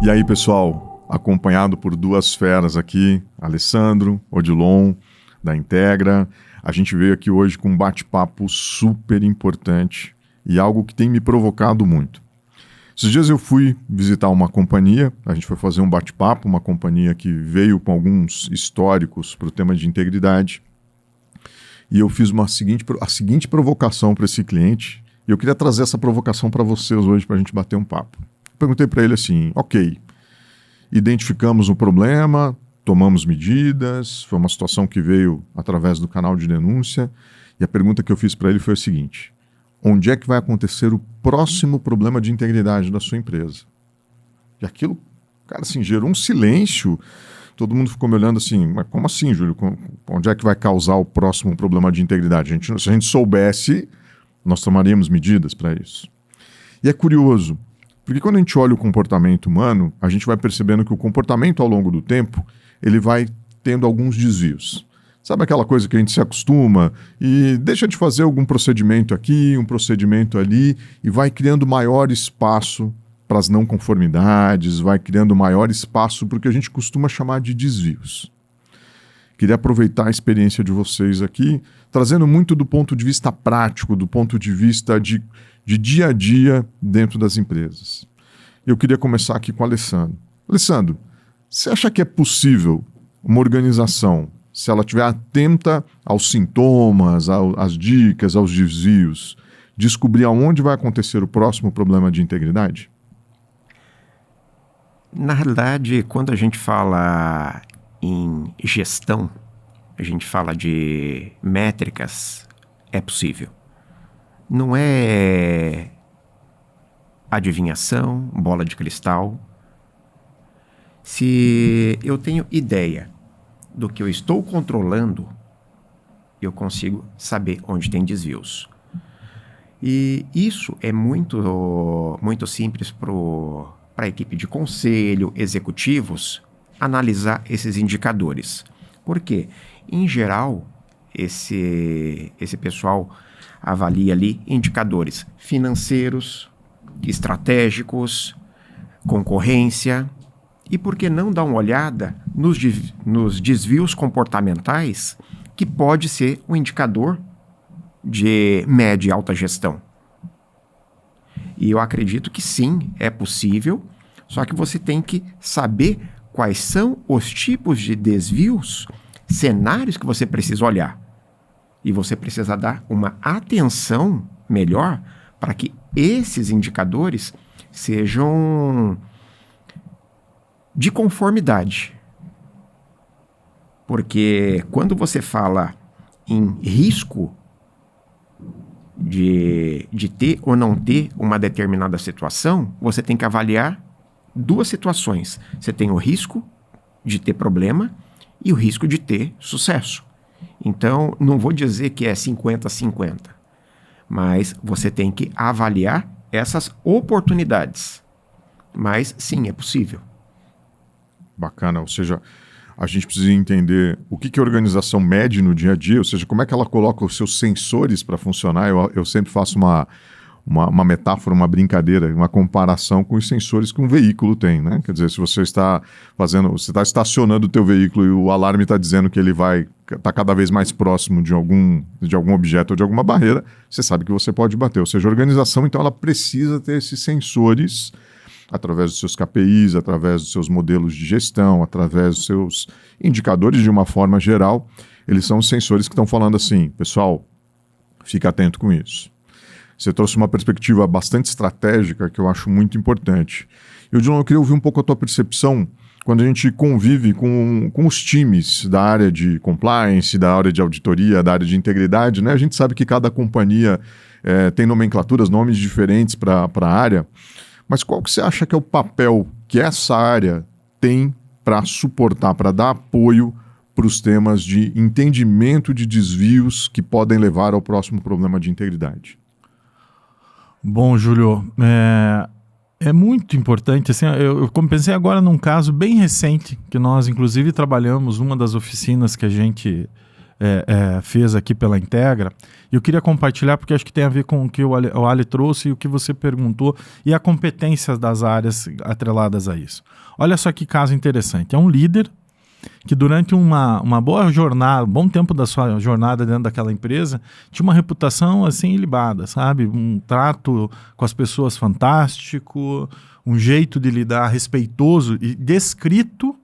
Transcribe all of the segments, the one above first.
E aí, pessoal, acompanhado por duas feras aqui, Alessandro, Odilon, da Integra. A gente veio aqui hoje com um bate-papo super importante e algo que tem me provocado muito. Esses dias eu fui visitar uma companhia, a gente foi fazer um bate-papo, uma companhia que veio com alguns históricos para o tema de integridade. E eu fiz a seguinte provocação para esse cliente, e eu queria trazer essa provocação para vocês hoje para a gente bater um papo. Perguntei para ele assim, ok, identificamos o problema, tomamos medidas, foi uma situação que veio através do canal de denúncia, e a pergunta que eu fiz para ele foi a seguinte: onde é que vai acontecer o próximo problema de integridade da sua empresa? E aquilo, cara, assim, gerou um silêncio, todo mundo ficou me olhando assim, mas como assim, Júlio? Onde é que vai causar o próximo problema de integridade? Se a gente soubesse, nós tomaríamos medidas para isso. E é curioso, porque quando a gente olha o comportamento humano, a gente vai percebendo que o comportamento ao longo do tempo, ele vai tendo alguns desvios. Sabe aquela coisa que a gente se acostuma e deixa de fazer algum procedimento aqui, um procedimento ali, e vai criando maior espaço para as não conformidades, vai criando maior espaço para o que a gente costuma chamar de desvios. Queria aproveitar a experiência de vocês aqui, trazendo muito do ponto de vista prático, do ponto de vista de dia a dia dentro das empresas. Eu queria começar aqui com o Alessandro. Alessandro, você acha que é possível uma organização, se ela estiver atenta aos sintomas, às dicas, aos desvios, descobrir aonde vai acontecer o próximo problema de integridade? Na realidade, quando a gente fala em gestão, a gente fala de métricas, é possível. Não é adivinhação, bola de cristal. Se eu tenho ideia do que eu estou controlando, eu consigo saber onde tem desvios. E isso é muito simples para a equipe de conselho, executivos, analisar esses indicadores. Por quê? Em geral, esse pessoal avalia ali indicadores financeiros, estratégicos, concorrência. E por que não dar uma olhada nos desvios comportamentais, que pode ser um indicador de média e alta gestão? E eu acredito que sim, é possível, só que você tem que saber quais são os tipos de desvios, cenários que você precisa olhar. E você precisa dar uma atenção melhor para que esses indicadores sejam de conformidade. Porque quando você fala em risco de ter ou não ter uma determinada situação, você tem que avaliar duas situações. Você tem o risco de ter problema e o risco de ter sucesso. Então, não vou dizer que é 50-50, mas você tem que avaliar essas oportunidades. Mas sim, é possível. Bacana, ou seja, a gente precisa entender o que a organização mede no dia a dia, ou seja, como é que ela coloca os seus sensores para funcionar. Eu sempre faço uma metáfora, uma brincadeira, uma comparação com os sensores que um veículo tem, né? Quer dizer, se você está estacionando o teu veículo e o alarme está dizendo que ele está cada vez mais próximo de algum objeto ou de alguma barreira, você sabe que você pode bater. Ou seja, a organização, então, ela precisa ter esses sensores através dos seus KPIs, através dos seus modelos de gestão, através dos seus indicadores de uma forma geral. Eles são os sensores que estão falando assim, pessoal, fica atento com isso. Você trouxe uma perspectiva bastante estratégica que eu acho muito importante. E, Odilon, eu queria ouvir um pouco a tua percepção quando a gente convive com os times da área de compliance, da área de auditoria, da área de integridade, né? A gente sabe que cada companhia tem nomenclaturas, nomes diferentes para a área, mas qual que você acha que é o papel que essa área tem para suportar, para dar apoio para os temas de entendimento de desvios que podem levar ao próximo problema de integridade? Bom, Júlio, é muito importante. Assim, eu pensei agora num caso bem recente, que nós, inclusive, trabalhamos, uma das oficinas que a gente fez aqui pela Integra. E eu queria compartilhar porque acho que tem a ver com o que o Ali trouxe e o que você perguntou e a competência das áreas atreladas a isso. Olha só que caso interessante. É um líder que durante uma boa jornada, um bom tempo da sua jornada dentro daquela empresa, tinha uma reputação assim ilibada, sabe? Um trato com as pessoas fantástico, um jeito de lidar respeitoso e descrito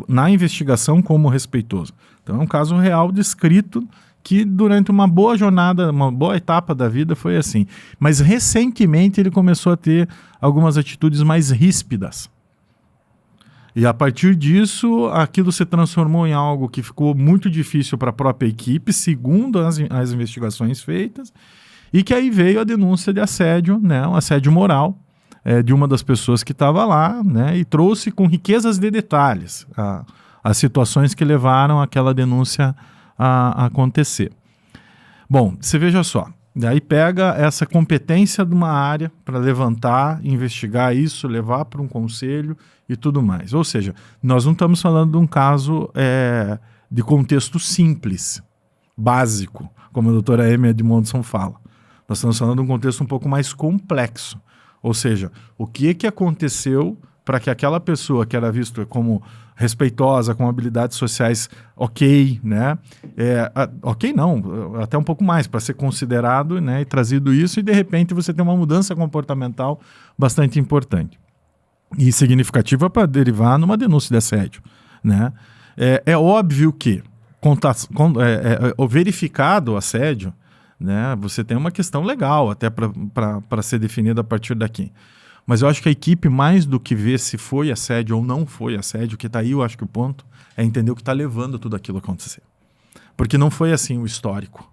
na investigação como respeitoso. Então é um caso real descrito que durante uma boa jornada, uma boa etapa da vida foi assim. Mas recentemente ele começou a ter algumas atitudes mais ríspidas. E a partir disso, aquilo se transformou em algo que ficou muito difícil para a própria equipe, segundo as investigações feitas, e que aí veio a denúncia de assédio, né, um assédio moral, de uma das pessoas que estava lá, né, e trouxe com riquezas de detalhes as situações que levaram aquela denúncia a acontecer. Bom, você veja só, daí pega essa competência de uma área para levantar, investigar isso, levar para um conselho e tudo mais. Ou seja, nós não estamos falando de um caso de contexto simples, básico, como a doutora Amy Edmondson fala. Nós estamos falando de um contexto um pouco mais complexo. Ou seja, o que aconteceu para que aquela pessoa que era vista como respeitosa, com habilidades sociais ok, né? Ok não, até um pouco mais, para ser considerado, né, e trazido isso, e de repente você tem uma mudança comportamental bastante importante e significativa para derivar numa denúncia de assédio, né? É óbvio que o verificado assédio, né, você tem uma questão legal até para ser definida a partir daqui. Mas eu acho que a equipe, mais do que ver se foi assédio ou não foi assédio, que está aí, eu acho que o ponto é entender o que está levando tudo aquilo a acontecer. Porque não foi assim o histórico.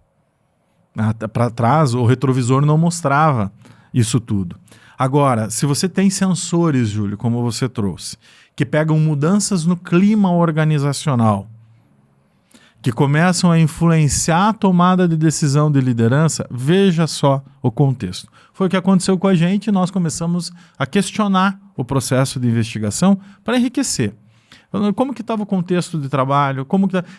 Para trás, o retrovisor não mostrava isso tudo. Agora, se você tem sensores, Júlio, como você trouxe, que pegam mudanças no clima organizacional, que começam a influenciar a tomada de decisão de liderança, veja só o contexto. Foi o que aconteceu com a gente e nós começamos a questionar o processo de investigação para enriquecer. Como que estava o contexto de trabalho?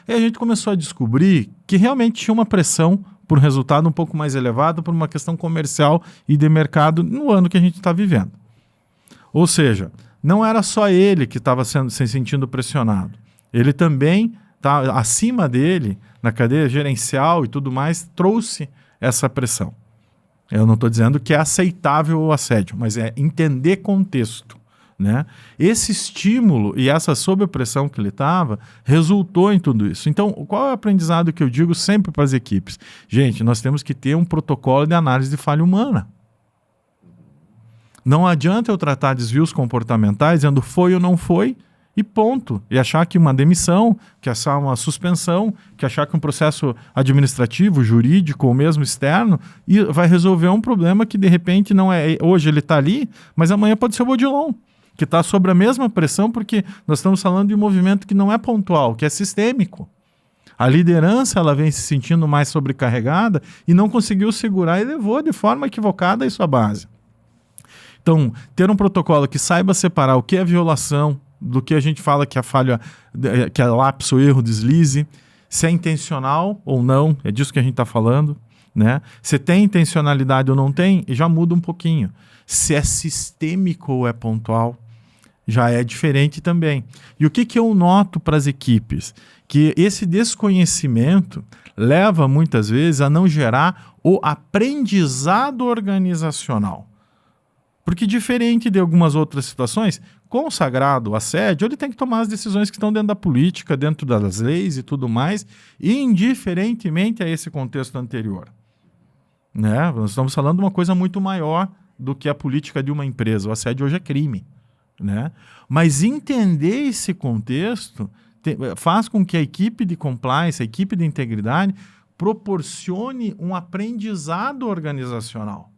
E a gente começou a descobrir que realmente tinha uma pressão por um resultado um pouco mais elevado por uma questão comercial e de mercado no ano que a gente está vivendo. Ou seja, não era só ele que estava se sentindo pressionado. Ele também, acima dele, na cadeia gerencial e tudo mais, trouxe essa pressão. Eu não estou dizendo que é aceitável o assédio, mas é entender contexto, né? Esse estímulo e essa sobrepressão que ele estava resultou em tudo isso. Então, qual é o aprendizado que eu digo sempre para as equipes? Gente, nós temos que ter um protocolo de análise de falha humana. Não adianta eu tratar desvios comportamentais dizendo foi ou não foi, e ponto. E achar que uma demissão, que achar uma suspensão, que achar que um processo administrativo, jurídico ou mesmo externo vai resolver um problema que de repente não é... Hoje ele está ali, mas amanhã pode ser o Odilon, que está sob a mesma pressão porque nós estamos falando de um movimento que não é pontual, que é sistêmico. A liderança ela vem se sentindo mais sobrecarregada e não conseguiu segurar e levou de forma equivocada isso à base. Então, ter um protocolo que saiba separar o que é violação, do que a gente fala que é falha, que é lapso, erro, deslize, se é intencional ou não, é disso que a gente está falando, né? Se tem intencionalidade ou não tem, já muda um pouquinho. Se é sistêmico ou é pontual, já é diferente também. E o que eu noto para as equipes? Que esse desconhecimento leva muitas vezes a não gerar o aprendizado organizacional. Porque diferente de algumas outras situações, consagrado o assédio, ele tem que tomar as decisões que estão dentro da política, dentro das leis e tudo mais, indiferentemente a esse contexto anterior. Né? Nós estamos falando de uma coisa muito maior do que a política de uma empresa. O assédio hoje é crime. Né? Mas entender esse contexto faz com que a equipe de compliance, a equipe de integridade, proporcione um aprendizado organizacional.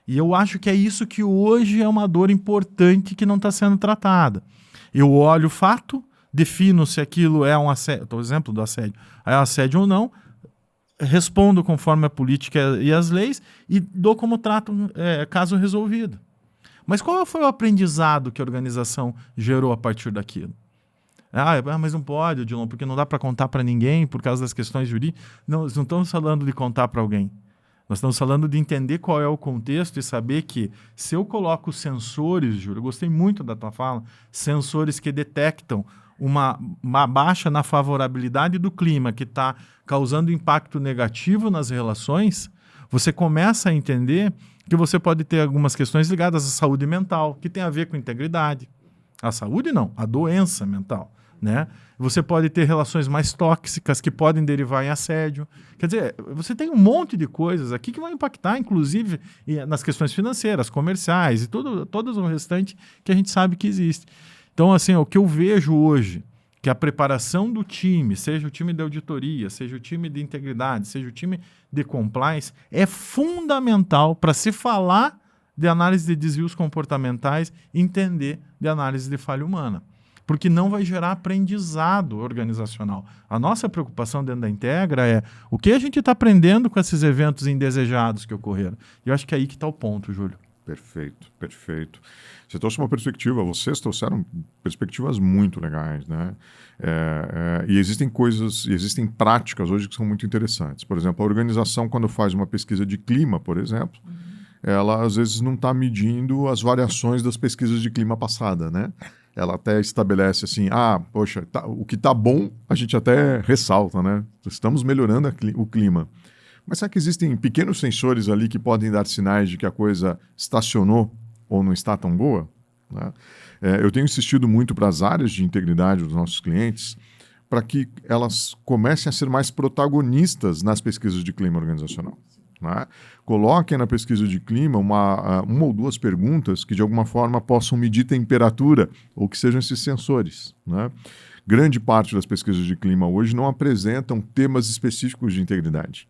E eu acho que é isso que hoje é uma dor importante que não está sendo tratada. Eu olho o fato, defino se aquilo é um assédio, estou exemplo do assédio, é assédio ou não, respondo conforme a política e as leis e dou como trato caso resolvido. Mas qual foi o aprendizado que a organização gerou a partir daquilo? Mas não pode, Odilon, porque não dá para contar para ninguém por causa das questões jurídicas. Não, nós não estamos falando de contar para alguém. Nós estamos falando de entender qual é o contexto e saber que se eu coloco sensores, Júlio, eu gostei muito da tua fala, sensores que detectam uma baixa na favorabilidade do clima que está causando impacto negativo nas relações, você começa a entender que você pode ter algumas questões ligadas à saúde mental, que tem a ver com integridade. A saúde não, a doença mental, né? Você pode ter relações mais tóxicas que podem derivar em assédio. Quer dizer, você tem um monte de coisas aqui que vão impactar, inclusive, nas questões financeiras, comerciais e todo o restante que a gente sabe que existe. Então, assim, o que eu vejo hoje, que a preparação do time, seja o time de auditoria, seja o time de integridade, seja o time de compliance, é fundamental para se falar de análise de desvios comportamentais, entender de análise de falha humana. Porque não vai gerar aprendizado organizacional. A nossa preocupação dentro da Integra é o que a gente está aprendendo com esses eventos indesejados que ocorreram. E eu acho que é aí que está o ponto, Júlio. Perfeito, perfeito. Você trouxe uma perspectiva, vocês trouxeram perspectivas muito legais, né? E existem coisas, existem práticas hoje que são muito interessantes. Por exemplo, a organização, quando faz uma pesquisa de clima, por exemplo, ela às vezes não está medindo as variações das pesquisas de clima passada, né? Ela até estabelece assim, poxa, o que está bom a gente até ressalta, né? Estamos melhorando o clima. Mas será que existem pequenos sensores ali que podem dar sinais de que a coisa estacionou ou não está tão boa? Né? Eu tenho insistido muito para as áreas de integridade dos nossos clientes para que elas comecem a ser mais protagonistas nas pesquisas de clima organizacional. Né? Coloquem na pesquisa de clima uma ou duas perguntas que de alguma forma possam medir temperatura ou que sejam esses sensores. Né? Grande parte das pesquisas de clima hoje não apresentam temas específicos de integridade.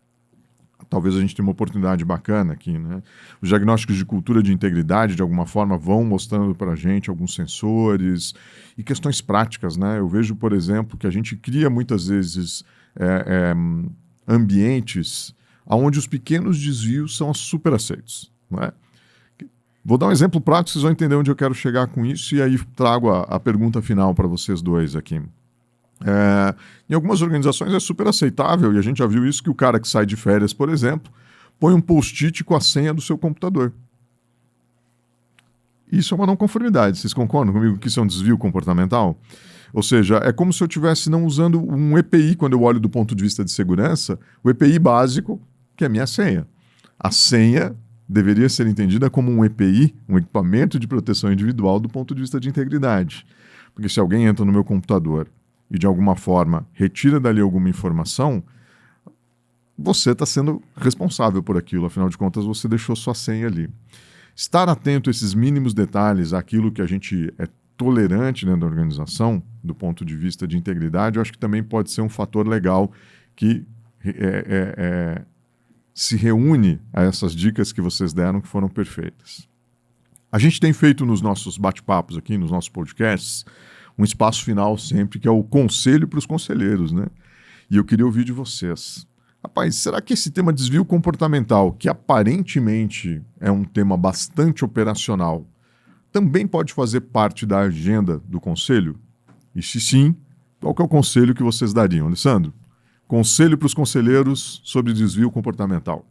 Talvez a gente tenha uma oportunidade bacana aqui, né? Os diagnósticos de cultura de integridade, de alguma forma, vão mostrando para a gente alguns sensores e questões práticas, né? Eu vejo, por exemplo, que a gente cria muitas vezes ambientes onde os pequenos desvios são super aceitos, né? Vou dar um exemplo prático, vocês vão entender onde eu quero chegar com isso e aí trago a pergunta final para vocês dois aqui. Em algumas organizações é super aceitável, e a gente já viu isso, que o cara que sai de férias, por exemplo, põe um post-it com a senha do seu computador. Isso é uma não conformidade. Vocês concordam comigo que isso é um desvio comportamental? Ou seja, é como se eu estivesse não usando um EPI quando eu olho do ponto de vista de segurança, o EPI básico, que é a minha senha. A senha deveria ser entendida como um EPI, um equipamento de proteção individual do ponto de vista de integridade. Porque se alguém entra no meu computador e de alguma forma retira dali alguma informação, você está sendo responsável por aquilo, afinal de contas você deixou sua senha ali. Estar atento a esses mínimos detalhes, àquilo que a gente é tolerante dentro da organização, do ponto de vista de integridade, eu acho que também pode ser um fator legal que se reúne a essas dicas que vocês deram, que foram perfeitas. A gente tem feito nos nossos bate-papos aqui, nos nossos podcasts, um espaço final sempre, que é o conselho para os conselheiros, né? E eu queria ouvir de vocês. Rapaz, será que esse tema desvio comportamental, que aparentemente é um tema bastante operacional, também pode fazer parte da agenda do conselho? E se sim, qual que é o conselho que vocês dariam, Alessandro? Conselho para os conselheiros sobre desvio comportamental.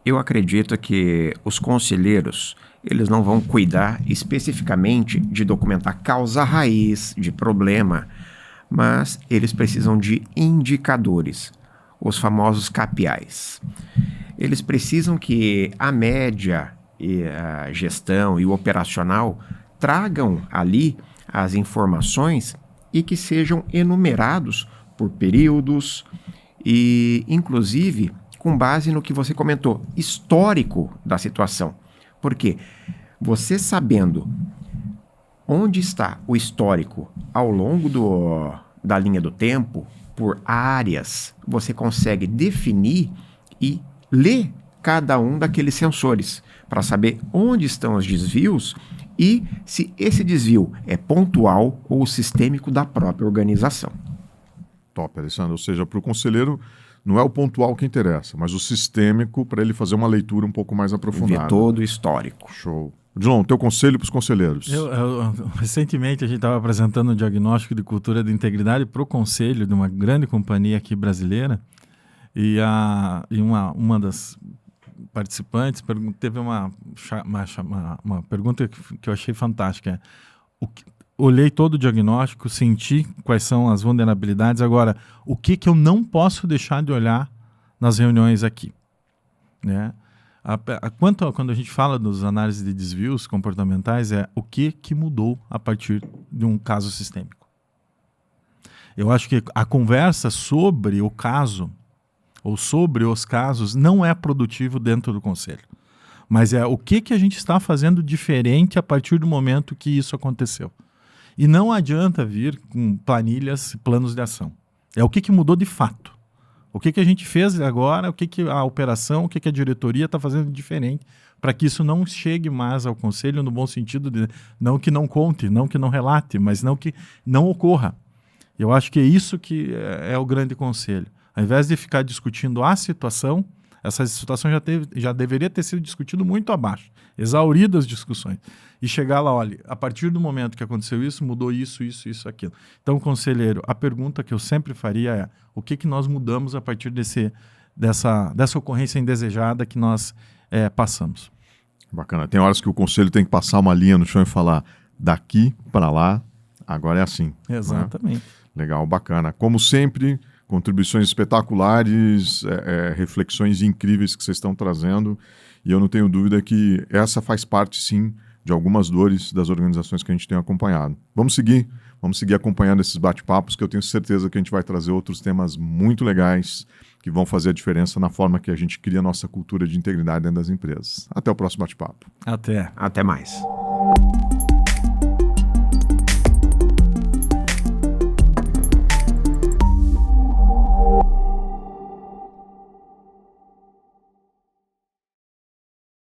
Eu acredito que os conselheiros, eles não vão cuidar especificamente de documentar causa raiz de problema, mas eles precisam de indicadores, os famosos KPIs. Eles precisam que a média e a gestão e o operacional tragam ali as informações e que sejam enumerados por períodos e, inclusive, com base no que você comentou, histórico da situação. Porque você sabendo onde está o histórico ao longo da linha do tempo, por áreas, você consegue definir e ler cada um daqueles sensores para saber onde estão os desvios e se esse desvio é pontual ou sistêmico da própria organização. Top, Alessandro. Ou seja, para o conselheiro não é o pontual que interessa, mas o sistêmico para ele fazer uma leitura um pouco mais aprofundada. Ver todo o histórico. Show. Odilon, teu conselho para os conselheiros. Recentemente a gente estava apresentando um diagnóstico de cultura de integridade para o conselho de uma grande companhia aqui brasileira e uma das participantes teve uma pergunta que eu achei fantástica. Olhei todo o diagnóstico, senti quais são as vulnerabilidades. Agora, o que eu não posso deixar de olhar nas reuniões aqui? Né? Quando a gente fala dos análises de desvios comportamentais, é o que mudou a partir de um caso sistêmico. Eu acho que a conversa sobre o caso ou sobre os casos não é produtivo dentro do conselho. Mas é o que a gente está fazendo diferente a partir do momento que isso aconteceu. E não adianta vir com planilhas, planos de ação. É o que mudou de fato. O que a gente fez agora, o que a operação, o que a diretoria está fazendo diferente para que isso não chegue mais ao conselho no bom sentido de não que não conte, não que não relate, mas não que não ocorra. Eu acho que é isso que é o grande conselho. Ao invés de ficar discutindo a situação, essa situação já deveria ter sido discutida muito abaixo, exauridas as discussões. E chegar lá, olha, a partir do momento que aconteceu isso, mudou isso, aquilo. Então, conselheiro, a pergunta que eu sempre faria é o que nós mudamos a partir dessa ocorrência indesejada que nós passamos. Bacana. Tem horas que o conselho tem que passar uma linha no chão e falar daqui para lá, agora é assim. Exatamente. Né? Legal, bacana. Como sempre, contribuições espetaculares, reflexões incríveis que vocês estão trazendo, e eu não tenho dúvida que essa faz parte, sim, de algumas dores das organizações que a gente tem acompanhado. Vamos seguir acompanhando esses bate-papos, que eu tenho certeza que a gente vai trazer outros temas muito legais que vão fazer a diferença na forma que a gente cria a nossa cultura de integridade dentro das empresas. Até o próximo bate-papo. Até. Até mais.